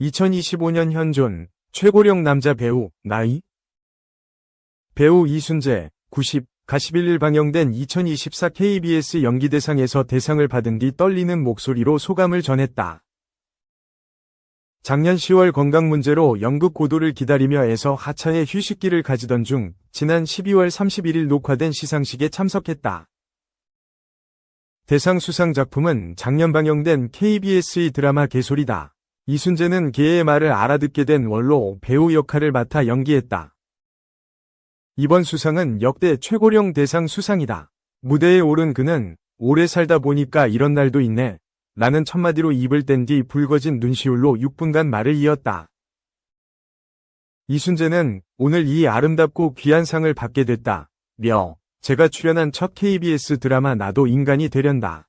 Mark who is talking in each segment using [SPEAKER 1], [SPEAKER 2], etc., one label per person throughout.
[SPEAKER 1] 2025년 현존 최고령 남자 배우, 나이? 배우 이순재, 90가 11일 방영된 2024 KBS 연기대상에서 대상을 받은 뒤 떨리는 목소리로 소감을 전했다. 작년 10월 건강 문제로 연극 고도를 기다리며에서 하차의 휴식기를 가지던 중 지난 12월 31일 녹화된 시상식에 참석했다. 대상 수상 작품은 작년 방영된 KBS의 드라마 개소리다. 이순재는 개의 말을 알아듣게 된 원로 배우 역할을 맡아 연기했다. 이번 수상은 역대 최고령 대상 수상이다. 무대에 오른 그는 오래 살다 보니까 이런 날도 있네. 라는 첫마디로 입을 뗀 뒤 붉어진 눈시울로 6분간 말을 이었다. 이순재는 오늘 이 아름답고 귀한 상을 받게 됐다. 제가 출연한 첫 KBS 드라마 나도 인간이 되련다.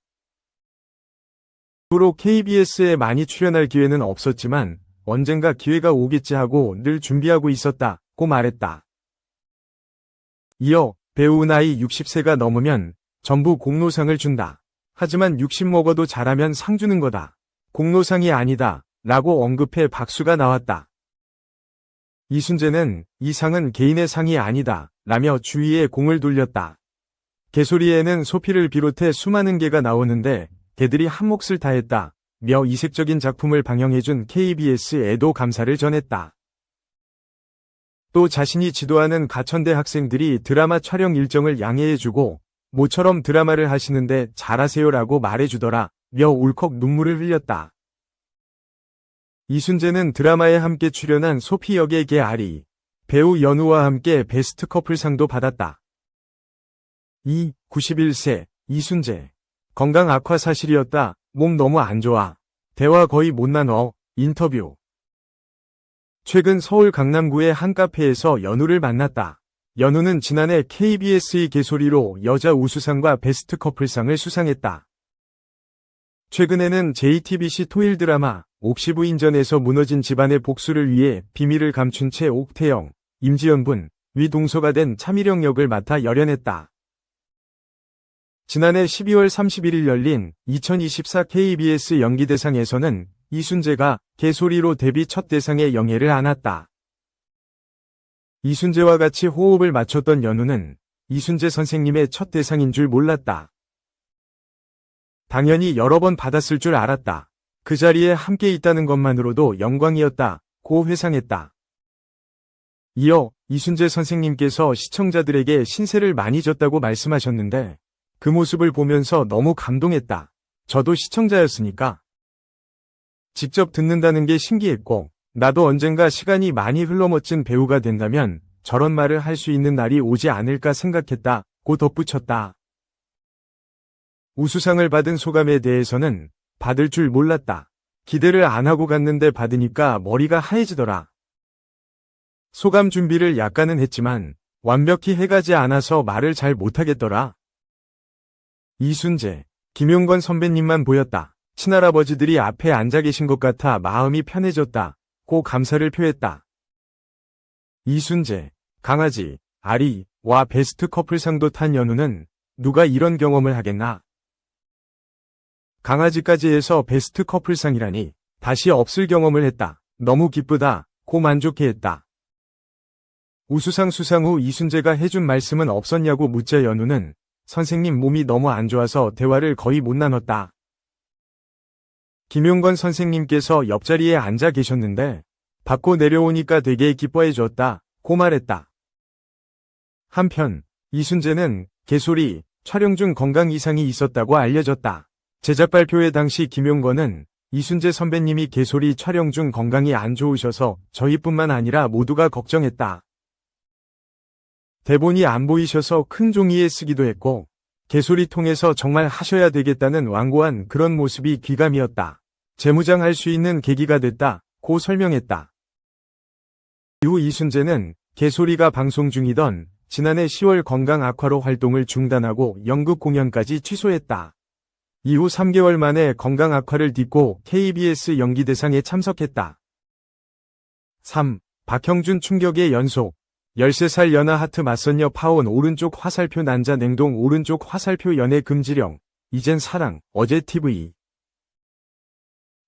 [SPEAKER 1] 앞으로 KBS에 많이 출연할 기회는 없었지만 언젠가 기회가 오겠지 하고 늘 준비하고 있었다고 말했다. 이어 배우 나이 60세가 넘으면 전부 공로상을 준다. 하지만 60 먹어도 잘하면 상 주는 거다. 공로상이 아니다. 라고 언급해 박수가 나왔다. 이순재는 이 상은 개인의 상이 아니다. 라며 주위에 공을 돌렸다. 개소리에는 소피를 비롯해 수많은 개가 나오는데 개들이 한 몫을 다했다. 며 이색적인 작품을 방영해준 KBS에도 감사를 전했다. 또 자신이 지도하는 가천대 학생들이 드라마 촬영 일정을 양해해주고 모처럼 드라마를 하시는데 잘하세요라고 말해주더라. 며 울컥 눈물을 흘렸다. 이순재는 드라마에 함께 출연한 소피 역의 개 아리, 배우 연우와 함께 베스트 커플상도 받았다. 91세 이순재. 건강 악화 사실이었다. 몸 너무 안 좋아. 대화 거의 못 나눠. 인터뷰. 최근 서울 강남구의 한 카페에서 연우를 만났다. 연우는 지난해 KBS의 개소리로 여자 우수상과 베스트 커플상을 수상했다. 최근에는 JTBC 토일 드라마 옥시부인전에서 무너진 집안의 복수를 위해 비밀을 감춘 채 옥태영, 임지연분, 위동서가 된 차미령 역을 맡아 열연했다. 지난해 12월 31일 열린 2024 KBS 연기대상에서는 이순재가 개소리로 데뷔 첫 대상에 영예를 안았다. 이순재와 같이 호흡을 맞췄던 연우는 이순재 선생님의 첫 대상인 줄 몰랐다. 당연히 여러 번 받았을 줄 알았다. 그 자리에 함께 있다는 것만으로도 영광이었다고 회상했다. 이어 이순재 선생님께서 시청자들에게 신세를 많이 졌다고 말씀하셨는데 그 모습을 보면서 너무 감동했다. 저도 시청자였으니까. 직접 듣는다는 게 신기했고 나도 언젠가 시간이 많이 흘러 멋진 배우가 된다면 저런 말을 할 수 있는 날이 오지 않을까 생각했다고 덧붙였다. 우수상을 받은 소감에 대해서는 받을 줄 몰랐다. 기대를 안 하고 갔는데 받으니까 머리가 하얘지더라. 소감 준비를 약간은 했지만 완벽히 해가지 않아서 말을 잘 못하겠더라. 이순재, 김용건 선배님만 보였다. 친할아버지들이 앞에 앉아 계신 것 같아 마음이 편해졌다고 감사를 표했다. 이순재, 강아지, 아리와 베스트 커플상도 탄 연우는 누가 이런 경험을 하겠나? 강아지까지 해서 베스트 커플상이라니 다시 없을 경험을 했다. 너무 기쁘다고 만족해했다. 우수상 수상 후 이순재가 해준 말씀은 없었냐고 묻자 연우는 선생님 몸이 너무 안 좋아서 대화를 거의 못 나눴다. 김용건 선생님께서 옆자리에 앉아 계셨는데 받고 내려오니까 되게 기뻐해 줬다고 말했다. 한편 이순재는 개소리 촬영 중 건강 이상이 있었다고 알려졌다. 제작 발표회 당시 김용건은 이순재 선배님이 개소리 촬영 중 건강이 안 좋으셔서 저희뿐만 아니라 모두가 걱정했다. 대본이 안 보이셔서 큰 종이에 쓰기도 했고 개소리 통해서 정말 하셔야 되겠다는 완고한 그런 모습이 귀감이었다. 재무장할 수 있는 계기가 됐다고 설명했다. 이후 이순재는 개소리가 방송 중이던 지난해 10월 건강 악화로 활동을 중단하고 연극 공연까지 취소했다. 이후 3개월 만에 건강 악화를 딛고 KBS 연기대상에 참석했다. 3. 박형준 충격의 연속. 13살 연하 하트 맞선녀 파혼 오른쪽 화살표 난자 냉동 오른쪽 화살표 연애 금지령. 이젠 사랑. 어제 TV.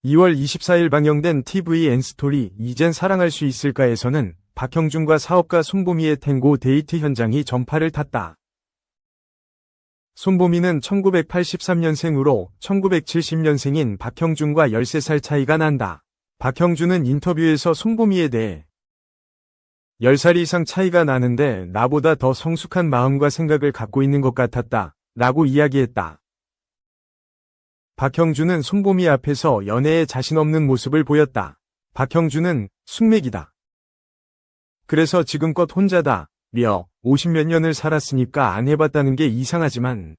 [SPEAKER 1] 2월 24일 방영된 TV N스토리 이젠 사랑할 수 있을까에서는 박형준과 사업가 손보미의 탱고 데이트 현장이 전파를 탔다. 손보미는 1983년생으로 1970년생인 박형준과 13살 차이가 난다. 박형준은 인터뷰에서 손보미에 대해 10살 이상 차이가 나는데 나보다 더 성숙한 마음과 생각을 갖고 있는 것 같았다. 라고 이야기했다. 박형준은 손보미 앞에서 연애에 자신 없는 모습을 보였다. 박형준은 숙맥이다. 그래서 지금껏 혼자다. 며 50몇 년을 살았으니까 안 해봤다는 게 이상하지만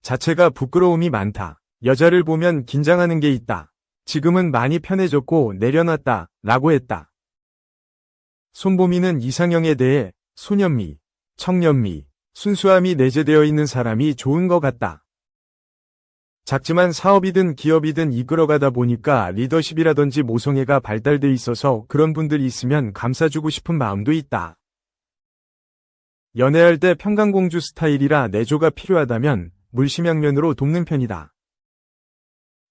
[SPEAKER 1] 자체가 부끄러움이 많다. 여자를 보면 긴장하는 게 있다. 지금은 많이 편해졌고 내려놨다. 라고 했다. 손보미는 이상형에 대해 소년미, 청년미, 순수함이 내재되어 있는 사람이 좋은 것 같다. 작지만 사업이든 기업이든 이끌어가다 보니까 리더십이라든지 모성애가 발달돼 있어서 그런 분들이 있으면 감싸주고 싶은 마음도 있다. 연애할 때 평강공주 스타일이라 내조가 필요하다면 물심양면으로 돕는 편이다.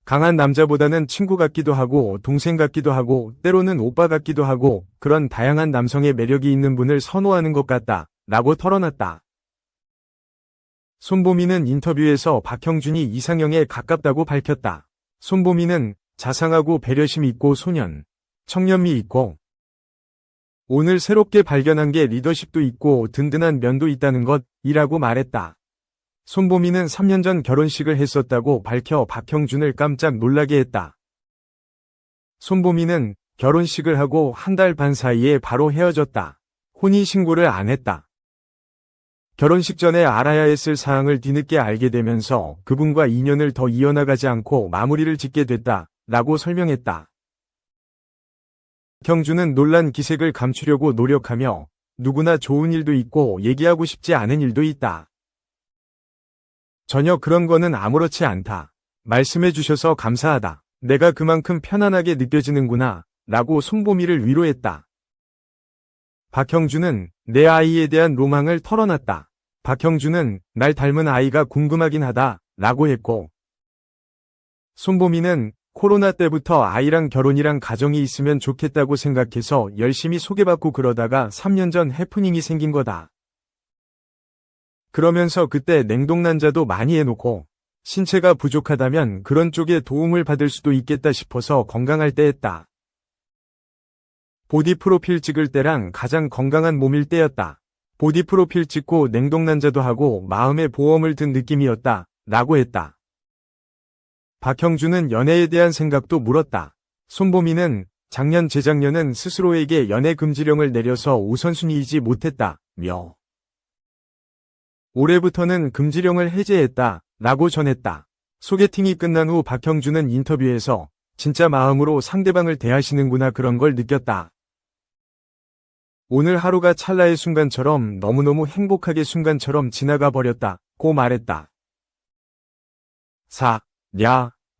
[SPEAKER 1] 강한 남자보다는 친구 같기도 하고 동생 같기도 하고 때로는 오빠 같기도 하고 그런 다양한 남성의 매력이 있는 분을 선호하는 것 같다. 라고 털어놨다. 손보미는 인터뷰에서 박형준이 이상형에 가깝다고 밝혔다. 손보미는 자상하고 배려심 있고 소년, 청년미 있고 오늘 새롭게 발견한 게 리더십도 있고 든든한 면도 있다는 것이라고 말했다. 손보미는 3년 전 결혼식을 했었다고 밝혀 박형준을 깜짝 놀라게 했다. 손보미는 결혼식을 하고 한 달 반 사이에 바로 헤어졌다. 혼인신고를 안 했다. 결혼식 전에 알아야 했을 사항을 뒤늦게 알게 되면서 그분과 인연을 더 이어나가지 않고 마무리를 짓게 됐다. 라고 설명했다. 박형준은 논란 기색을 감추려고 노력하며 누구나 좋은 일도 있고 얘기하고 싶지 않은 일도 있다. 전혀 그런 거는 아무렇지 않다. 말씀해 주셔서 감사하다. 내가 그만큼 편안하게 느껴지는구나. 라고 손보미를 위로했다. 박형준은 내 아이에 대한 로망을 털어놨다. 박형준은 날 닮은 아이가 궁금하긴 하다. 라고 했고 손보미는 코로나 때부터 아이랑 결혼이랑 가정이 있으면 좋겠다고 생각해서 열심히 소개받고 그러다가 3년 전 해프닝이 생긴 거다. 그러면서 그때 냉동난자도 많이 해놓고 신체가 부족하다면 그런 쪽에 도움을 받을 수도 있겠다 싶어서 건강할 때 했다. 보디 프로필 찍을 때랑 가장 건강한 몸일 때였다. 보디 프로필 찍고 냉동난자도 하고 마음의 보험을 든 느낌이었다. 라고 했다. 박형준은 연애에 대한 생각도 물었다. 손보미는 작년 재작년은 스스로에게 연애 금지령을 내려서 우선순위이지 못했다. 며 올해부터는 금지령을 해제했다. 라고 전했다. 소개팅이 끝난 후 박형준은 인터뷰에서 진짜 마음으로 상대방을 대하시는구나 그런 걸 느꼈다. 오늘 하루가 찰나의 순간처럼 너무너무 행복하게 순간처럼 지나가 버렸다고 말했다.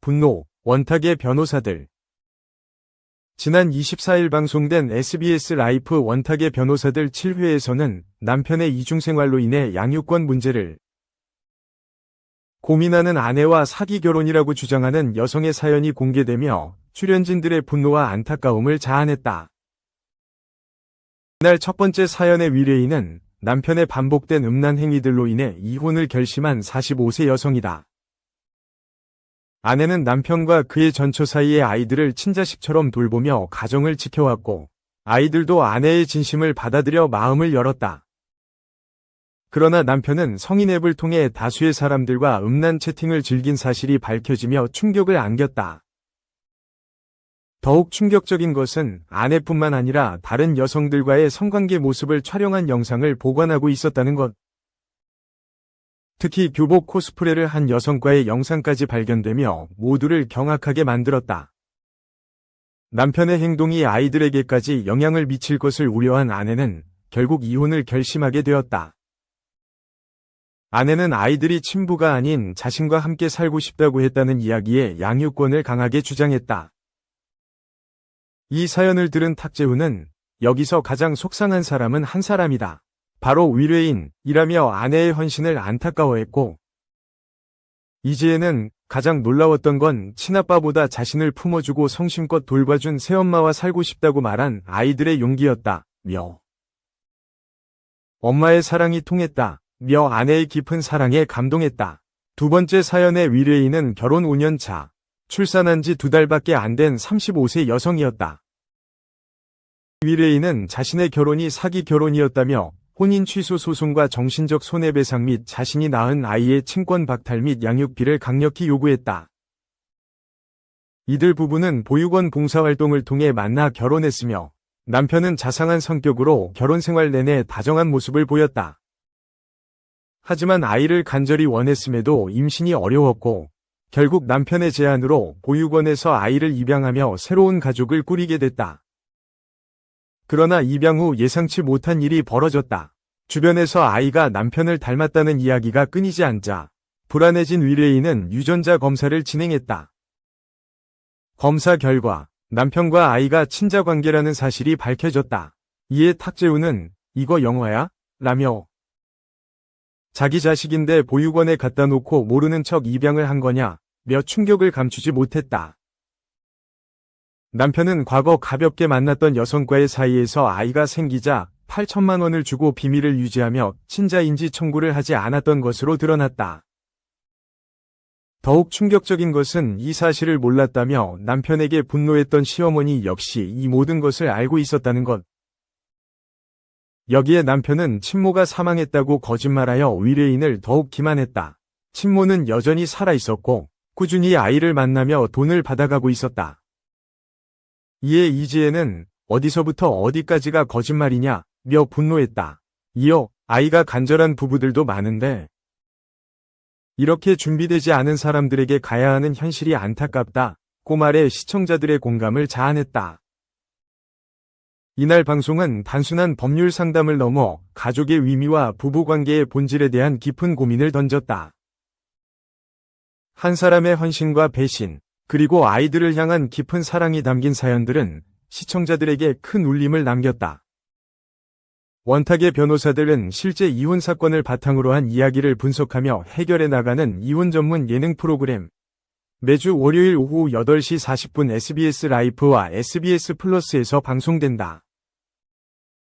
[SPEAKER 1] 분노, 원탁의 변호사들. 지난 24일 방송된 SBS 라이프 원탁의 변호사들 7회에서는 남편의 이중생활로 인해 양육권 문제를 고민하는 아내와 사기 결혼이라고 주장하는 여성의 사연이 공개되며 출연진들의 분노와 안타까움을 자아냈다. 이날 첫 번째 사연의 위례인은 남편의 반복된 음란 행위들로 인해 이혼을 결심한 45세 여성이다. 아내는 남편과 그의 전처 사이의 아이들을 친자식처럼 돌보며 가정을 지켜왔고 아이들도 아내의 진심을 받아들여 마음을 열었다. 그러나 남편은 성인 앱을 통해 다수의 사람들과 음란 채팅을 즐긴 사실이 밝혀지며 충격을 안겼다. 더욱 충격적인 것은 아내뿐만 아니라 다른 여성들과의 성관계 모습을 촬영한 영상을 보관하고 있었다는 것. 특히 교복 코스프레를 한 여성과의 영상까지 발견되며 모두를 경악하게 만들었다. 남편의 행동이 아이들에게까지 영향을 미칠 것을 우려한 아내는 결국 이혼을 결심하게 되었다. 아내는 아이들이 친부가 아닌 자신과 함께 살고 싶다고 했다는 이야기에 양육권을 강하게 주장했다. 이 사연을 들은 탁재훈은 여기서 가장 속상한 사람은 한 사람이다. 바로 위례인이라며 아내의 헌신을 안타까워했고 이지혜는 가장 놀라웠던 건 친아빠보다 자신을 품어주고 성심껏 돌봐준 새엄마와 살고 싶다고 말한 아이들의 용기였다. 며 엄마의 사랑이 통했다. 며 아내의 깊은 사랑에 감동했다. 두 번째 사연의 위례인은 결혼 5년 차, 출산한 지 2달밖에 안 된 35세 여성이었다. 위례인은 자신의 결혼이 사기 결혼이었다며 혼인 취소 소송과 정신적 손해배상 및 자신이 낳은 아이의 친권 박탈 및 양육비를 강력히 요구했다. 이들 부부는 보육원 봉사활동을 통해 만나 결혼했으며 남편은 자상한 성격으로 결혼 생활 내내 다정한 모습을 보였다. 하지만 아이를 간절히 원했음에도 임신이 어려웠고 결국 남편의 제안으로 보육원에서 아이를 입양하며 새로운 가족을 꾸리게 됐다. 그러나 입양 후 예상치 못한 일이 벌어졌다. 주변에서 아이가 남편을 닮았다는 이야기가 끊이지 않자 불안해진 위례인은 유전자 검사를 진행했다. 검사 결과 남편과 아이가 친자 관계라는 사실이 밝혀졌다. 이에 탁재훈은 "이거 영화야?" 라며 자기 자식인데 보육원에 갖다 놓고 모르는 척 입양을 한 거냐 며 충격을 감추지 못했다. 남편은 과거 가볍게 만났던 여성과의 사이에서 아이가 생기자 8천만 원을 주고 비밀을 유지하며 친자인지 청구를 하지 않았던 것으로 드러났다. 더욱 충격적인 것은 이 사실을 몰랐다며 남편에게 분노했던 시어머니 역시 이 모든 것을 알고 있었다는 것. 여기에 남편은 친모가 사망했다고 거짓말하여 위례인을 더욱 기만했다. 친모는 여전히 살아있었고 꾸준히 아이를 만나며 돈을 받아가고 있었다. 이에 이지혜는 "어디서부터 어디까지가 거짓말이냐?" 며 분노했다. 이어 아이가 간절한 부부들도 많은데 이렇게 준비되지 않은 사람들에게 가야 하는 현실이 안타깝다고 말해 시청자들의 공감을 자아냈다. 이날 방송은 단순한 법률 상담을 넘어 가족의 의미와 부부관계의 본질에 대한 깊은 고민을 던졌다. 한 사람의 헌신과 배신, 그리고 아이들을 향한 깊은 사랑이 담긴 사연들은 시청자들에게 큰 울림을 남겼다. 원탁의 변호사들은 실제 이혼 사건을 바탕으로 한 이야기를 분석하며 해결해 나가는 이혼 전문 예능 프로그램. 매주 월요일 오후 8시 40분 SBS 라이프와 SBS 플러스에서 방송된다.